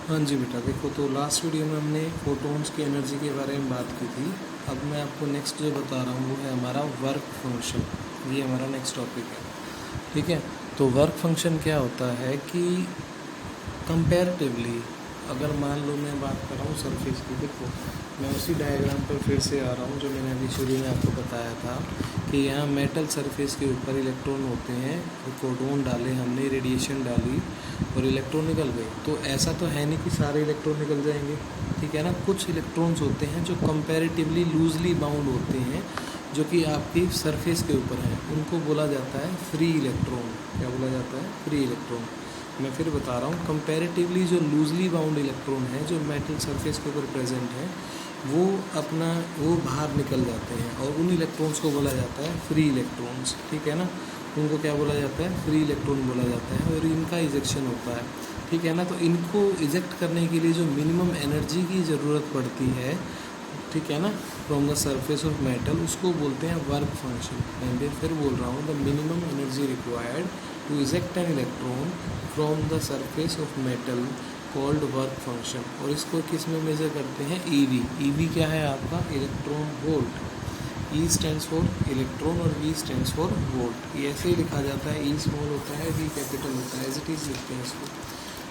हाँ जी बेटा, देखो तो लास्ट वीडियो में हमने फोटॉन्स की एनर्जी के बारे में बात की थी। अब मैं आपको नेक्स्ट जो बता रहा हूँ वो है हमारा वर्क फंक्शन। ये हमारा नेक्स्ट टॉपिक है, ठीक है। तो वर्क फंक्शन क्या होता है कि कंपैरेटिवली, अगर मान लो मैं बात कर रहा हूँ सरफेस की, देखो मैं उसी डायग्राम पर फिर से आ रहा हूँ जो मैंने अभी शुरू में आपको बताया था कि यहाँ मेटल सरफेस के ऊपर इलेक्ट्रॉन होते हैं, फोटोन डाले हमने, रेडिएशन डाली और इलेक्ट्रॉन निकल गए। तो ऐसा तो है नहीं कि सारे इलेक्ट्रॉन निकल जाएंगे, ठीक है ना। कुछ इलेक्ट्रॉन्स होते हैं जो कंपैरेटिवली लूजली बाउंड होते हैं, जो कि आपकी सरफेस के ऊपर हैं, उनको बोला जाता है फ्री इलेक्ट्रॉन। क्या बोला जाता है? Free electron. मैं फिर बता रहा हूँ, कंपैरेटिवली जो लूजली बाउंड इलेक्ट्रॉन है जो मेटल सरफेस के ऊपर प्रेजेंट है वो बाहर निकल जाते हैं और उन इलेक्ट्रॉन्स को बोला जाता है फ्री इलेक्ट्रॉन्स, ठीक है ना। उनको क्या बोला जाता है? फ्री इलेक्ट्रॉन बोला जाता है और इनका इजेक्शन होता है, ठीक है ना। तो इनको इजेक्ट करने के लिए जो मिनिमम एनर्जी की ज़रूरत पड़ती है, ठीक है ना, from the surface of metal, उसको बोलते हैं वर्क फंक्शन। मैं फिर बोल रहा हूँ, the minimum energy required to eject an electron from the surface of metal called work function. और इसको किस में मेजर करते हैं? ईवी। ईवी क्या है आपका? Electron volt. E stands for electron और वी स्टैंड्स फॉर वोल्ट। ये ऐसे ही लिखा जाता है, ई स्मॉल होता है, वी कैपिटल होता है, एज इट इज़ लिखते हैं इसको,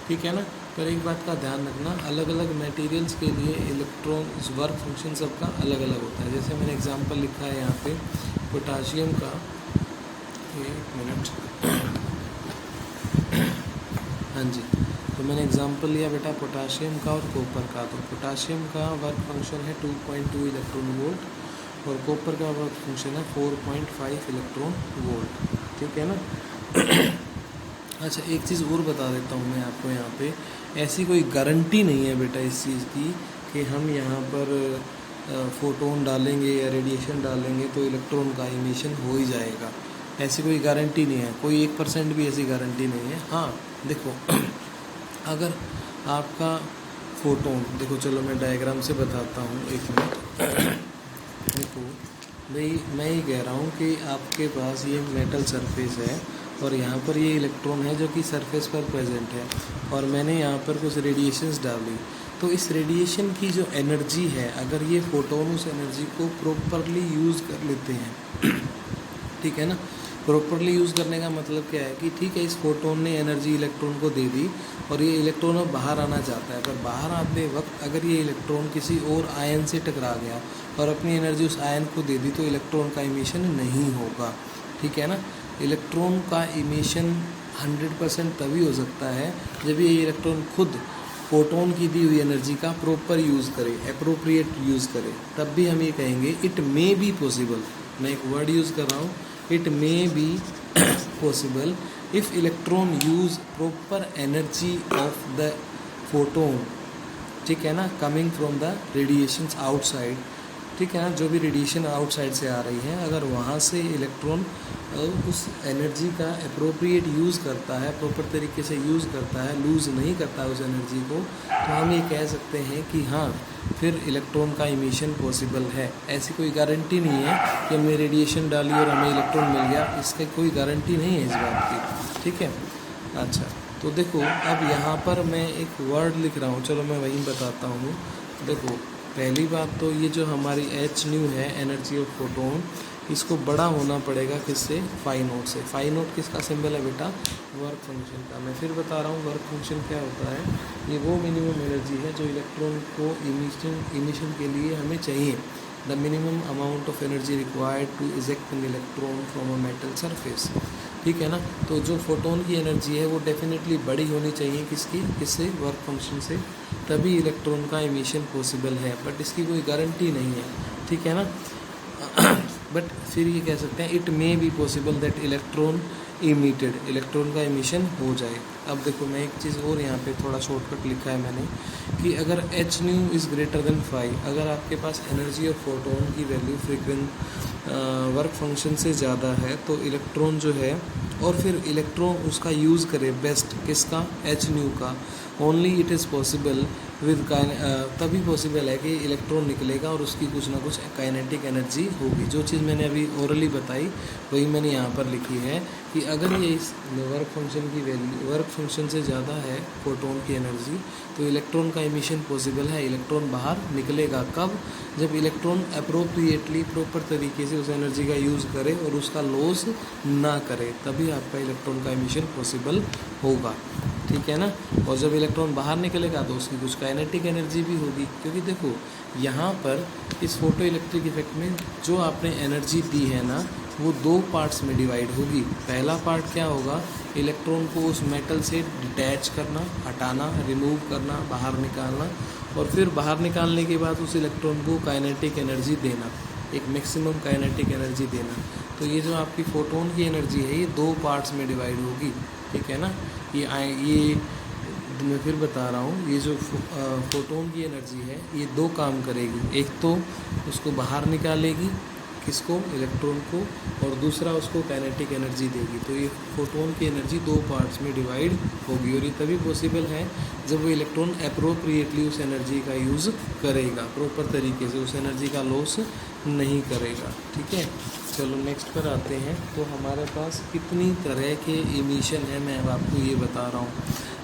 ठीक है ना। पर एक बात का ध्यान रखना, अलग अलग मटेरियल्स के लिए इलेक्ट्रॉन वर्क फंक्शन सबका अलग अलग होता है। जैसे मैंने एग्जांपल लिखा है यहाँ पे पोटाशियम का, एक मिनट, हाँ जी, तो मैंने एग्जांपल लिया बेटा पोटाशियम का और कॉपर का। तो पोटाशियम का वर्क फंक्शन है 2.2 इलेक्ट्रॉन वोल्ट और कॉपर का वर्क फंक्शन है 4.5 इलेक्ट्रॉन वोल्ट, ठीक है ना। अच्छा, एक चीज़ और बता देता हूँ मैं आपको यहाँ पे, ऐसी कोई गारंटी नहीं है बेटा इस चीज़ की कि हम यहाँ पर फोटोन डालेंगे या रेडिएशन डालेंगे तो इलेक्ट्रॉन का इमिशन हो ही जाएगा। ऐसी कोई गारंटी नहीं है, कोई 1% भी ऐसी गारंटी नहीं है। हाँ देखो, अगर आपका फोटोन, देखो चलो मैं डायग्राम से बताता हूँ, एक मिनट। देखो भाई, मैं ये कह रहा हूँ कि आपके पास ये मेटल सरफेस है और यहाँ पर ये इलेक्ट्रॉन है जो कि सरफेस पर प्रेजेंट है और मैंने यहाँ पर कुछ रेडिएशंस डाली। तो इस रेडिएशन की जो एनर्जी है, अगर ये फोटोन उस एनर्जी को प्रॉपरली यूज़ कर लेते हैं, ठीक है ना। प्रॉपरली यूज़ करने का मतलब क्या है कि ठीक है, इस फोटोन ने एनर्जी इलेक्ट्रॉन को दे दी और ये इलेक्ट्रॉन अब बाहर आना चाहता है, पर बाहर आते वक्त अगर ये इलेक्ट्रॉन किसी और आयन से टकरा गया और अपनी एनर्जी उस आयन को दे दी तो इलेक्ट्रॉन का इमिशन नहीं होगा, ठीक है ना। इलेक्ट्रॉन का इमिशन 100% तभी हो सकता है जब ये इलेक्ट्रॉन खुद फोटोन की दी हुई एनर्जी का प्रॉपर यूज़ करे, अप्रोप्रिएट यूज़ करे, तब भी हम ये कहेंगे इट मे बी पॉसिबल। मैं एक वर्ड यूज़ कर रहा हूँ, it may be possible if electron use proper energy of the photon, ठीक है ना, coming from the radiations outside, ठीक है ना। जो भी रेडिएशन आउटसाइड से आ रही है, अगर वहाँ से इलेक्ट्रॉन उस एनर्जी का अप्रोप्रिएट यूज़ करता है, प्रॉपर तरीके से यूज़ करता है, लूज़ नहीं करता है उस एनर्जी को, तो हम ये कह सकते हैं कि हाँ, फिर इलेक्ट्रॉन का इमिशन पॉसिबल है। ऐसी कोई गारंटी नहीं है कि हमने रेडिएशन डाली और हमें इलेक्ट्रॉन मिल गया, इसकी कोई गारंटी नहीं है इस बात की, ठीक है। अच्छा, तो देखो अब यहाँ पर मैं एक वर्ड लिख रहा हूँ, चलो मैं वही बताता हूँ। देखो पहली बात तो ये जो हमारी एच न्यू है, एनर्जी ऑफ फोटोन, इसको बड़ा होना पड़ेगा किससे? फाई नोट से। फाई नोट किसका सिंबल है बेटा? वर्क फंक्शन का। मैं फिर बता रहा हूँ, वर्क फंक्शन क्या होता है? ये वो मिनिमम एनर्जी है जो इलेक्ट्रॉन को इमिशन के लिए हमें चाहिए। The minimum amount of energy required to eject an electron from a metal surface, ठीक है ना। तो जो फोटोन की एनर्जी है वो डेफिनेटली बड़ी होनी चाहिए, किससे? वर्क फंक्शन से, तभी इलेक्ट्रॉन का इमिशन पॉसिबल है। बट इसकी कोई गारंटी नहीं है, ठीक है ना। बट फिर ये कह सकते हैं it may be possible that electron emitted, electron का इमिशन हो जाए। अब देखो मैं एक चीज़ और यहाँ पे थोड़ा शॉर्टकट लिखा है मैंने कि अगर H new is greater then 5, अगर आपके पास एनर्जी ऑफ फोटोन की वैल्यू फ्रीक्वेंट वर्क फंक्शन से ज़्यादा है तो इलेक्ट्रॉन जो है, और फिर इलेक्ट्रॉन उसका यूज़ करे बेस्ट किसका? एच न्यू का। ओनली इट इज़ पॉसिबल तभी पॉसिबल है कि इलेक्ट्रॉन निकलेगा और उसकी कुछ ना कुछ काइनेटिक एनर्जी होगी। जो चीज़ मैंने अभी ओरली बताई वही मैंने यहाँ पर लिखी है कि अगर ये इस वर्क फंक्शन की वैल्यू वर्क फंक्शन से ज़्यादा है फोटोन की एनर्जी, तो इलेक्ट्रॉन का इमिशन पॉसिबल है। इलेक्ट्रॉन बाहर निकलेगा कब? जब इलेक्ट्रॉन अप्रोप्रिएटली प्रॉपर तरीके से उस एनर्जी का यूज़ करे और उसका लॉस ना करे, तभी आपका इलेक्ट्रॉन का इमिशन पॉसिबल होगा। ठीक है ना। और जब इलेक्ट्रॉन बाहर निकलेगा तो उसकी कुछ काइनेटिक एनर्जी भी होगी, क्योंकि देखो यहाँ पर इस फोटो इलेक्ट्रिक इफेक्ट में जो आपने एनर्जी दी है ना, वो 2 पार्ट्स में डिवाइड होगी। पहला पार्ट क्या होगा? इलेक्ट्रॉन को उस मेटल से डिटैच करना, हटाना, रिमूव करना, बाहर निकालना, और फिर बाहर निकालने के बाद उस इलेक्ट्रॉन को काइनेटिक एनर्जी देना, एक मैक्सिमम काइनेटिक एनर्जी देना। तो ये जो आपकी फोटोन की एनर्जी है ये 2 पार्ट्स में डिवाइड होगी। ठीक है ना। ये मैं फिर बता रहा हूँ, ये जो फोटोन की एनर्जी है ये 2 काम करेगी। एक तो उसको बाहर निकालेगी, किसको? इलेक्ट्रॉन को, और दूसरा उसको काइनेटिक एनर्जी देगी। तो ये फोटोन की एनर्जी 2 पार्ट्स में डिवाइड होगी, और ये तभी पॉसिबल है जब वो इलेक्ट्रॉन अप्रोप्रिएटली उस एनर्जी का यूज़ करेगा, प्रॉपर तरीके से उस एनर्जी का लॉस नहीं करेगा। ठीक है। चलो नेक्स्ट पर आते हैं। तो हमारे पास कितनी तरह के इमिशन है मैं अब आपको ये बता रहा हूँ।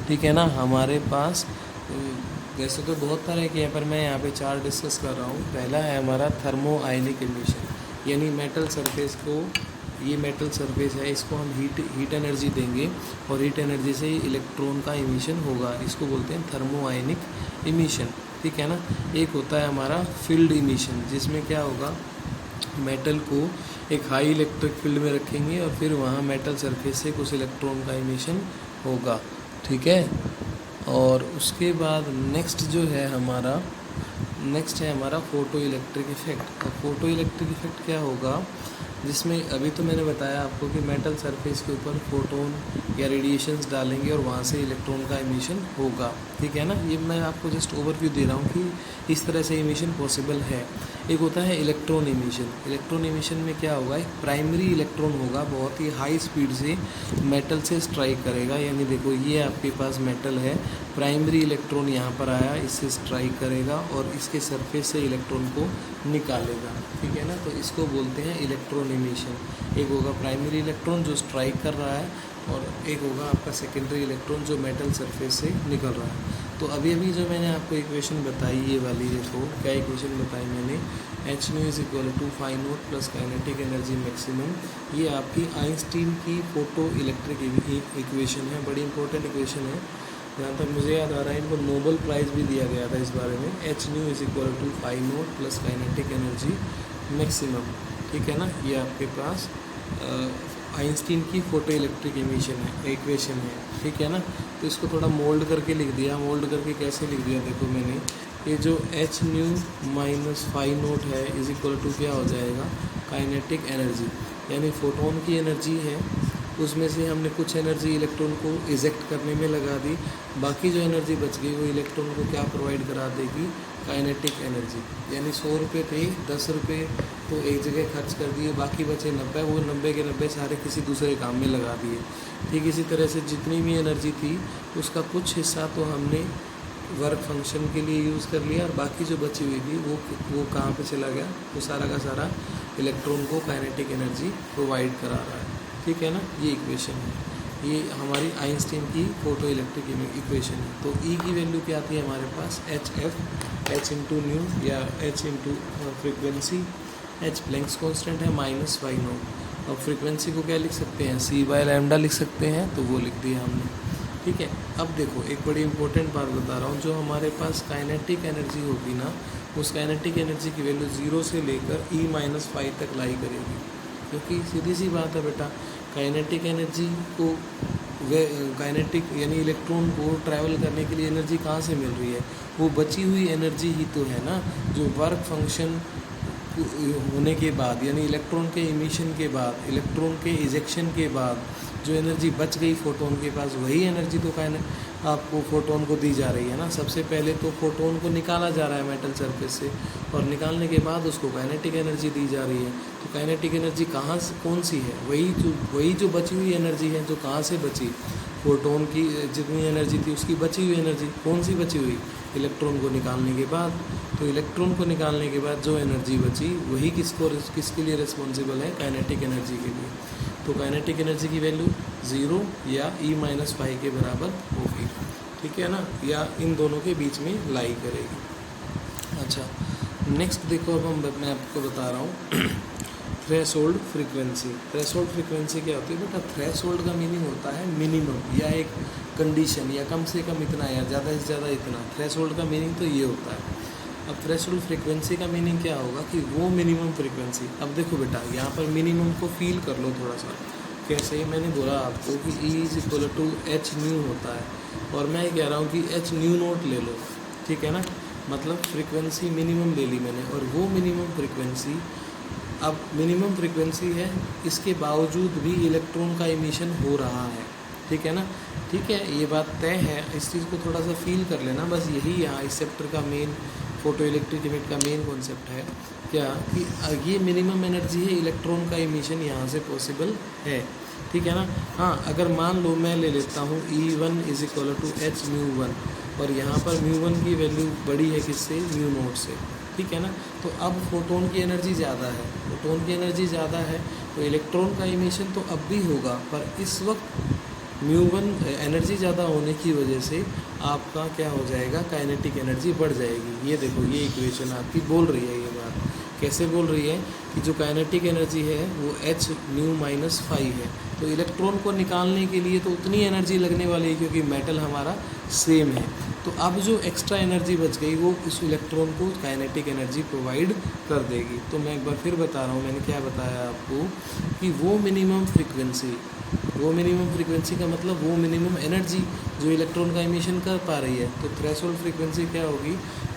ठीक है ना। हमारे पास वैसे तो बहुत तरह के हैं, पर मैं यहाँ पे 4 डिस्कस कर रहा हूँ। पहला है हमारा थर्मो आयनिक इमिशन, यानी मेटल सरफेस को, ये मेटल सरफेस है, इसको हम हीट एनर्जी देंगे और हीट एनर्जी से इलेक्ट्रॉन का इमिशन होगा। इसको बोलते हैं थर्मो आयनिक इमिशन। ठीक है ना। एक होता है हमारा फील्ड इमिशन, जिसमें क्या होगा? मेटल को एक हाई इलेक्ट्रिक फील्ड में रखेंगे और फिर वहाँ मेटल सरफेस से कुछ इलेक्ट्रॉन का इमिशन होगा। ठीक है। और उसके बाद नेक्स्ट है हमारा फोटो इलेक्ट्रिक इफेक्ट। और फोटो इलेक्ट्रिक इफेक्ट क्या होगा? जिसमें अभी तो मैंने बताया आपको कि मेटल सरफेस के ऊपर फोटोन या रेडिएशंस डालेंगे और वहाँ से इलेक्ट्रॉन का इमिशन होगा। ठीक है ना। ये मैं आपको जस्ट ओवरव्यू दे रहा हूँ कि इस तरह से इमिशन पॉसिबल है। एक होता है इलेक्ट्रॉन इमिशन। इलेक्ट्रॉन इमिशन में क्या होगा? एक प्राइमरी इलेक्ट्रॉन होगा, बहुत ही हाई स्पीड से मेटल से स्ट्राइक करेगा। यानी देखो ये आपके पास मेटल है, प्राइमरी इलेक्ट्रॉन यहाँ पर आया, इससे स्ट्राइक करेगा और इसके सरफेस से इलेक्ट्रॉन को निकालेगा। ठीक है ना। तो इसको बोलते हैं इलेक्ट्रॉन इमिशन। एक होगा प्राइमरी इलेक्ट्रॉन जो स्ट्राइक कर रहा है, और एक होगा आपका सेकेंडरी इलेक्ट्रॉन जो मेटल सरफेस से निकल रहा है। तो अभी जो मैंने आपको इक्वेशन बताई, ये वाली देखो क्या इक्वेशन बताई मैंने, h nu is equal to phi naught plus kinetic energy maximum. ये आपकी आइंस्टीन की फोटो इलेक्ट्रिक इक्वेशन है, बड़ी इंपॉर्टेंट इक्वेशन है। जहाँ तक मुझे याद आ रहा है इनको नोबेल प्राइज़ भी दिया गया था इस बारे में। H nu is equal to phi naught plus kinetic energy maximum. ठीक है ना। ये आपके पास आइंस्टीन की फोटो इलेक्ट्रिक इक्वेशन है। ठीक है ना। तो इसको थोड़ा मोल्ड करके लिख दिया। मोल्ड करके कैसे लिख दिया देखो मैंने, ये जो h nu minus phi naught है इज इक्वल टू क्या हो जाएगा? काइनेटिक एनर्जी, यानी फोटोन की एनर्जी है, उसमें से हमने कुछ एनर्जी इलेक्ट्रॉन को इजेक्ट करने में लगा दी, बाकी जो एनर्जी बच गई वो इलेक्ट्रॉन को क्या प्रोवाइड करा देगी? Kinetic energy. यानी 100 रुपये थे, 10 रुपये तो एक जगह खर्च कर दिए, बाकी बचे 90, वो 90 के 90 सारे किसी दूसरे काम में लगा दिए। ठीक इसी तरह से जितनी भी एनर्जी थी उसका कुछ हिस्सा तो हमने वर्क फंक्शन के लिए यूज़ कर लिया, और बाकी जो बची हुई थी वो कहाँ पे चला गया? वो सारा का सारा इलेक्ट्रॉन को काइनेटिक एनर्जी प्रोवाइड करा रहा है। ठीक है ना। ये इक्वेशन है, ये हमारी आइंस्टीन की फोटो इलेक्ट्रिक इक्वेशन है। तो ई की वैल्यू क्या आती है हमारे पास? एच इंटू न्यू या H into frequency. H Planck's constant है माइनस फाई नोट, और फ्रिक्वेंसी को क्या लिख सकते हैं? सी बाय लैम्डा लिख सकते हैं, तो वो लिख दिया हमने। ठीक है। अब देखो एक बड़ी इंपॉर्टेंट बात बता रहा हूँ, जो हमारे पास काइनेटिक एनर्जी होगी ना, उस काइनेटिक एनर्जी की वैल्यू 0 से लेकर ई माइनस फाई तक लाई करेगी, क्योंकि सीधी सी बात है बेटा, काइनेटिक एनर्जी को काइनेटिक यानी इलेक्ट्रॉन को ट्रैवल करने के लिए एनर्जी कहाँ से मिल रही है? वो बची हुई एनर्जी ही तो है ना, जो वर्क फंक्शन होने के बाद, यानी इलेक्ट्रॉन के इमिशन के बाद, इलेक्ट्रॉन के इजेक्शन के बाद जो एनर्जी बच गई फोटोन के पास, वही एनर्जी तो आपको फोटोन को दी जा रही है ना। सबसे पहले तो फोटोन को निकाला जा रहा है मेटल सरफेस से, और निकालने के बाद उसको काइनेटिक एनर्जी दी जा रही है। तो काइनेटिक एनर्जी कहाँ से, कौन सी है, वही जो बची हुई एनर्जी है, जो कहाँ से बची, फोटोन की जितनी एनर्जी थी उसकी बची हुई एनर्जी। कौन सी बची हुई, इलेक्ट्रॉन को निकालने के बाद। तो इलेक्ट्रॉन को निकालने के बाद जो एनर्जी बची वही किसके लिए रिस्पॉन्सिबल है, काइनेटिक एनर्जी के लिए। तो काइनेटिक एनर्जी की वैल्यू 0 या E-5 के बराबर होगी, ठीक है ना, या इन दोनों के बीच में लाई करेगी। अच्छा, नेक्स्ट देखो, अब मैं आपको बता रहा हूँ थ्रेशोल्ड फ्रीक्वेंसी। थ्रेशोल्ड फ्रीक्वेंसी क्या होती है बेटा, थ्रेशोल्ड का मीनिंग होता है मिनिमम या एक कंडीशन, या कम से कम इतना या ज़्यादा से ज़्यादा इतना। थ्रेशोल्ड का मीनिंग तो ये होता है। अब थ्रेशोल्ड फ्रीक्वेंसी का मीनिंग क्या होगा कि वो मिनिमम फ्रीक्वेंसी। अब देखो बेटा, यहाँ पर मिनिमम को फील कर लो थोड़ा सा। कैसे, मैंने बोला आपको कि E=H न्यू होता है, और मैं ये कह रहा हूँ कि H न्यू नोट ले लो, ठीक है ना, मतलब फ्रीक्वेंसी मिनिमम ले ली मैंने, और वो मिनिमम फ्रीक्वेंसी, अब मिनिमम फ्रीक्वेंसी है, इसके बावजूद भी इलेक्ट्रॉन का इमिशन हो रहा है, ठीक है ना। ठीक है, ये बात तय है, इस चीज़ को थोड़ा सा फील कर लेना, बस यही यहाँ इस चैप्टर का मेन, फोटो इलेक्ट्रिक इमेज का मेन कॉन्सेप्ट है क्या, कि ये मिनिमम एनर्जी है, इलेक्ट्रॉन का इमिशन यहाँ से पॉसिबल है, ठीक है ना। हाँ, अगर मान लो मैं ले लेता हूँ E1=H μ1, और यहाँ पर μ1 की वैल्यू बड़ी है किससे, μ0 से, ठीक है ना। तो अब फोटोन की एनर्जी ज़्यादा है, फोटोन की एनर्जी ज़्यादा है, तो इलेक्ट्रॉन का इमिशन तो अब भी होगा, पर इस वक्त μ1 एनर्जी ज़्यादा होने की वजह से आपका क्या हो जाएगा, काइनेटिक एनर्जी बढ़ जाएगी। ये देखो, ये इक्वेशन आपकी बोल रही है, ये बात कैसे बोल रही है कि जो काइनेटिक एनर्जी है वो H μ-5 है। तो इलेक्ट्रॉन को निकालने के लिए तो उतनी एनर्जी लगने वाली है, क्योंकि मेटल हमारा सेम है। तो अब जो एक्स्ट्रा एनर्जी बच गई वो इस इलेक्ट्रॉन को काइनेटिक एनर्जी प्रोवाइड कर देगी। तो मैं एक बार फिर बता रहा हूँ, मैंने क्या बताया आपको कि वो मिनिमम फ्रीक्वेंसी का मतलब वो मिनिमम एनर्जी जो इलेक्ट्रॉन का इमिशन कर पा रही है। तो थ्रेशोल्ड फ्रीक्वेंसी क्या होगी,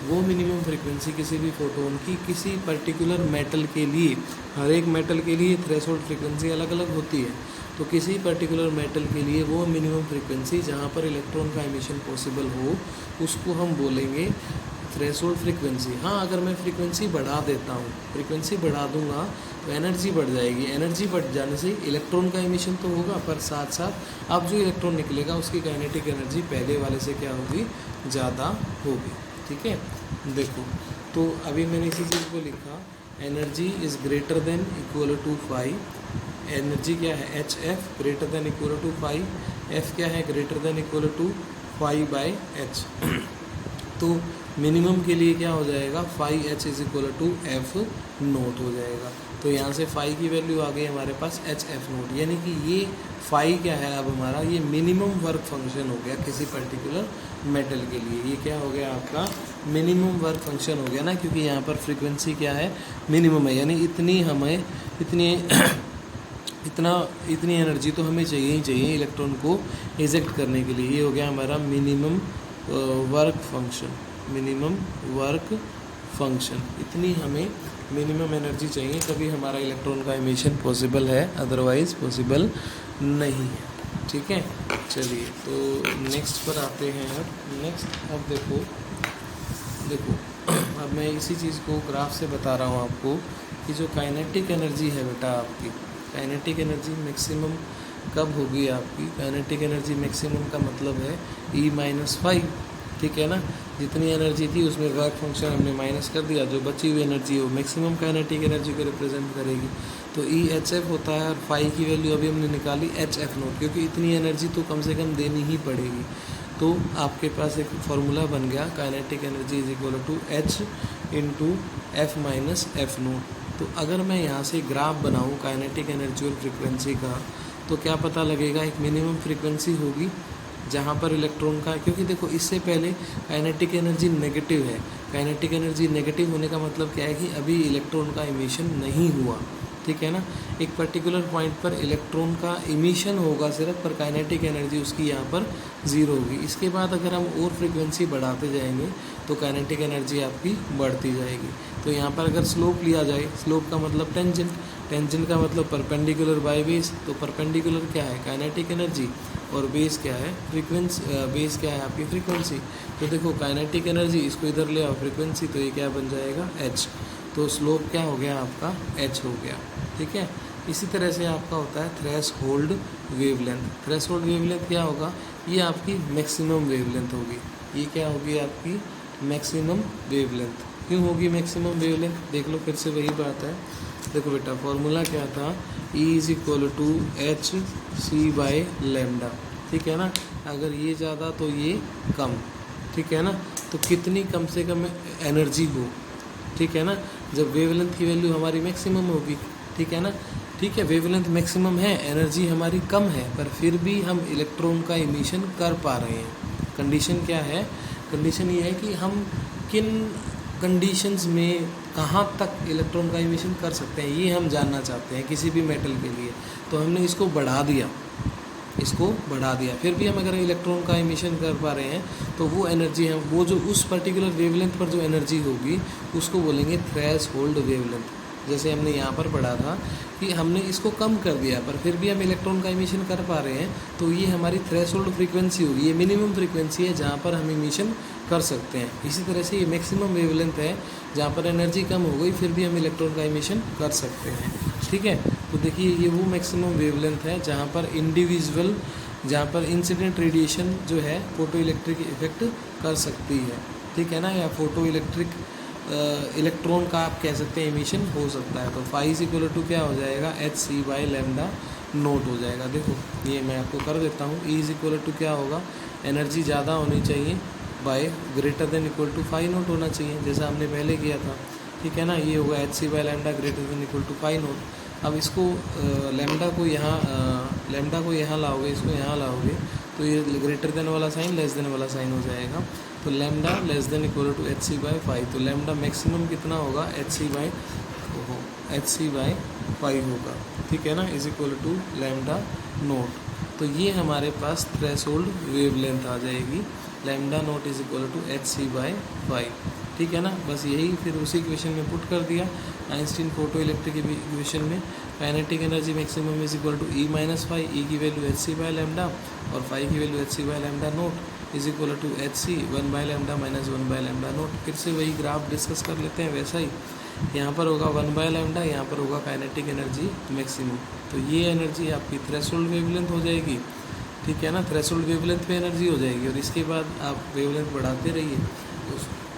वो मिनिमम फ्रीक्वेंसी किसी भी फोटोन की किसी पर्टिकुलर मेटल के लिए, हर एक मेटल के लिए थ्रेशोल्ड फ्रीक्वेंसी अलग अलग होती है। तो किसी पर्टिकुलर मेटल के लिए वो मिनिमम फ्रीक्वेंसी जहाँ पर इलेक्ट्रॉन का इमिशन पॉसिबल हो, उसको हम बोलेंगे थ्रेशोल्ड फ्रीक्वेंसी। हाँ, अगर मैं फ्रीक्वेंसी बढ़ा देता हूँ, फ्रीक्वेंसी बढ़ा दूंगा तो एनर्जी बढ़ जाएगी। एनर्जी बढ़ जाने से इलेक्ट्रॉन का इमिशन तो होगा, पर साथ साथ अब जो इलेक्ट्रॉन निकलेगा उसकी काइनेटिक एनर्जी पहले वाले से क्या होगी, ज़्यादा होगी, ठीक है। देखो, तो अभी मैंने इसी चीज़ को लिखा, energy is greater than equal to 5। Energy क्या है, HF greater than equal to 5, F क्या है, greater than equal to 5/h। तो मिनिमम के लिए क्या हो जाएगा, 5H is equal to F0 हो जाएगा। तो यहाँ से फाई की वैल्यू आ गई हमारे पास HF0, यानी कि ये फाई क्या है, अब हमारा ये मिनिमम वर्क फंक्शन हो गया किसी पर्टिकुलर मेटल के लिए। ये क्या हो गया, आपका मिनिमम वर्क फंक्शन हो गया ना, क्योंकि यहाँ पर फ्रीक्वेंसी क्या है, मिनिमम है, यानी इतनी हमें इतनी एनर्जी तो हमें चाहिए ही चाहिए इलेक्ट्रॉन को इजेक्ट करने के लिए। ये हो गया हमारा मिनिमम वर्क फंक्शन, इतनी हमें मिनिमम एनर्जी चाहिए, तभी हमारा इलेक्ट्रॉन का इमिशन पॉसिबल है, अदरवाइज पॉसिबल नहीं है, ठीक है। चलिए, तो नेक्स्ट पर आते हैं। अब देखो अब मैं इसी चीज़ को ग्राफ से बता रहा हूँ आपको कि जो काइनेटिक एनर्जी है बेटा, आपकी काइनेटिक एनर्जी मैक्सिमम कब होगी आपकी। काइनेटिक एनर्जी मैक्सिमम का मतलब है E-5, ठीक है ना। जितनी एनर्जी थी उसमें वर्क फंक्शन हमने माइनस कर दिया, जो बची हुई एनर्जी वो मैक्सिमम काइनेटिक एनर्जी को रिप्रेजेंट करेगी। तो EHF होता है, और फाई की वैल्यू अभी हमने निकाली HF0, क्योंकि इतनी एनर्जी तो कम से कम देनी ही पड़ेगी। तो आपके पास एक फार्मूला बन गया, kinetic energy is equal to H into F minus F0। तो अगर मैं यहाँ से ग्राफ बनाऊँ काइनेटिक एनर्जी और फ्रीक्वेंसी का, तो क्या पता लगेगा, एक मिनिमम फ्रीक्वेंसी होगी जहाँ पर इलेक्ट्रॉन का, क्योंकि देखो इससे पहले काइनेटिक एनर्जी नेगेटिव है। काइनेटिक एनर्जी नेगेटिव होने का मतलब क्या है कि अभी इलेक्ट्रॉन का इमिशन नहीं हुआ, ठीक है ना। एक पर्टिकुलर पॉइंट पर इलेक्ट्रॉन का इमिशन होगा सिर्फ, पर काइनेटिक एनर्जी उसकी यहाँ पर 0 होगी। इसके बाद अगर हम और फ्रीक्वेंसी बढ़ाते जाएंगे तो काइनेटिक एनर्जी आपकी बढ़ती जाएगी। तो यहाँ पर अगर स्लोप लिया जाए, स्लोप का मतलब टेंजेंट का मतलब परपेंडिकुलर बाय बेस। तो परपेंडिकुलर क्या है, काइनेटिक एनर्जी, और बेस क्या है फ्रीक्वेंसी, बेस क्या है आपकी फ्रीक्वेंसी। तो देखो काइनेटिक एनर्जी इसको इधर ले आओ फ्रीक्वेंसी, तो ये क्या बन जाएगा h, तो स्लोप क्या हो गया आपका h हो गया, ठीक है। इसी तरह से आपका होता है थ्रेशोल्ड वेवलेंथ। थ्रेशोल्ड वेवलेंथ क्या होगा, ये आपकी मैक्सिमम वेवलेंथ होगी, ये क्या होगी आपकी मैक्सिमम वेवलेंथ। क्यों होगी मैक्सिमम वेवलेंथ, देख लो फिर से वही बात है। देखो बेटा फॉर्मूला क्या था, E is equal to h c by lambda, ठीक है ना। अगर ये ज़्यादा तो ये कम, ठीक है ना। तो कितनी कम से कम एनर्जी हो, ठीक है ना, जब वेवलेंथ की वैल्यू हमारी मैक्सिमम होगी, ठीक है ना। ठीक है, वेवलेंथ मैक्सिमम है, एनर्जी हमारी कम है, पर फिर भी हम इलेक्ट्रॉन का इमिशन कर पा रहे हैं। कंडीशन क्या है, कंडीशन ये है कि हम किन कंडीशंस में कहाँ तक इलेक्ट्रॉन का इमिशन कर सकते हैं, ये हम जानना चाहते हैं किसी भी मेटल के लिए। तो हमने इसको बढ़ा दिया, इसको बढ़ा दिया, फिर भी हम अगर इलेक्ट्रॉन का इमिशन कर पा रहे हैं तो वो एनर्जी हम, वो जो उस पर्टिकुलर वेवलेंथ पर जो एनर्जी होगी उसको बोलेंगे थ्रेशोल्ड वेवलेंथ। जैसे हमने यहाँ पर पढ़ा था कि हमने इसको कम कर दिया पर फिर भी हम इलेक्ट्रॉन का इमिशन कर पा रहे हैं, तो ये हमारी थ्रेशोल्ड फ्रीक्वेंसी होगी, ये मिनिमम फ्रीक्वेंसी है जहाँ पर हम इमिशन कर सकते हैं। इसी तरह से ये मैक्सिमम वेवलेंथ है जहाँ पर एनर्जी कम हो गई फिर भी हम इलेक्ट्रॉन का इमिशन कर सकते हैं, ठीक है। तो देखिए ये वो मैक्सिमम वेवलेंथ है जहाँ पर इंडिविजुअल, जहाँ पर इंसिडेंट रेडिएशन जो है फोटो इलेक्ट्रिक इफेक्ट कर सकती है, ठीक है ना, या फोटो इलेक्ट्रिक इलेक्ट्रॉन का आप कह सकते हैं इमिशन हो सकता है। तो फाई इज इक्वल टू क्या हो जाएगा, h c by lambda naught हो जाएगा। देखो ये मैं आपको कर देता हूँ, ई इज इक्वल टू क्या होगा, एनर्जी ज़्यादा होनी चाहिए by greater than equal to phi naught होना चाहिए, जैसा हमने पहले किया था, ठीक है ना। ये होगा h c by lambda greater than equal to phi naught. अब इसको लेमडा को यहाँ लाओगे, इसको यहाँ लाओगे, तो ये ग्रेटर देन वाला साइन लेस देन वाला साइन हो जाएगा। तो lambda less than equal to h c by phi, तो लेमडा मैक्सिमम कितना होगा, एच सी बाई फाइव होगा, ठीक है ना, is equal to lambda naught. तो ये हमारे पास थ्रेशोल्ड वेवलेंथ आ जाएगी, lambda naught is equal to h c by phi, ठीक है ना। बस यही फिर उसी इक्वेशन में पुट कर दिया आइंस्टीन फोटो इलेक्ट्रिक इक्वेशन में। Kinetic energy maximum is equal to E minus phi, E की value h c by lambda और फाइव की value h c by lambda naught is equal to h c one by lambda minus one by lambda naught. फिर से वही graph discuss कर लेते हैं वैसा ही, यहाँ पर होगा वन बाय लेमडा, यहाँ पर होगा काइनेटिक एनर्जी मैक्सिमम। तो ये एनर्जी आपकी थ्रेशोल्ड वेवलेंथ हो जाएगी, ठीक है ना, थ्रेशोल्ड वेवलेंथ पे एनर्जी हो जाएगी और इसके बाद आप वेवलेंथ बढ़ाते रहिए,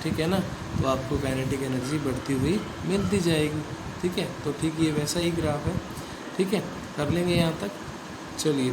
ठीक है ना, तो आपको काइनेटिक एनर्जी बढ़ती हुई मिलती जाएगी, ठीक है। तो ठीक ये वैसा ही ग्राफ है, ठीक है, कर लेंगे यहाँ तक, चलिए।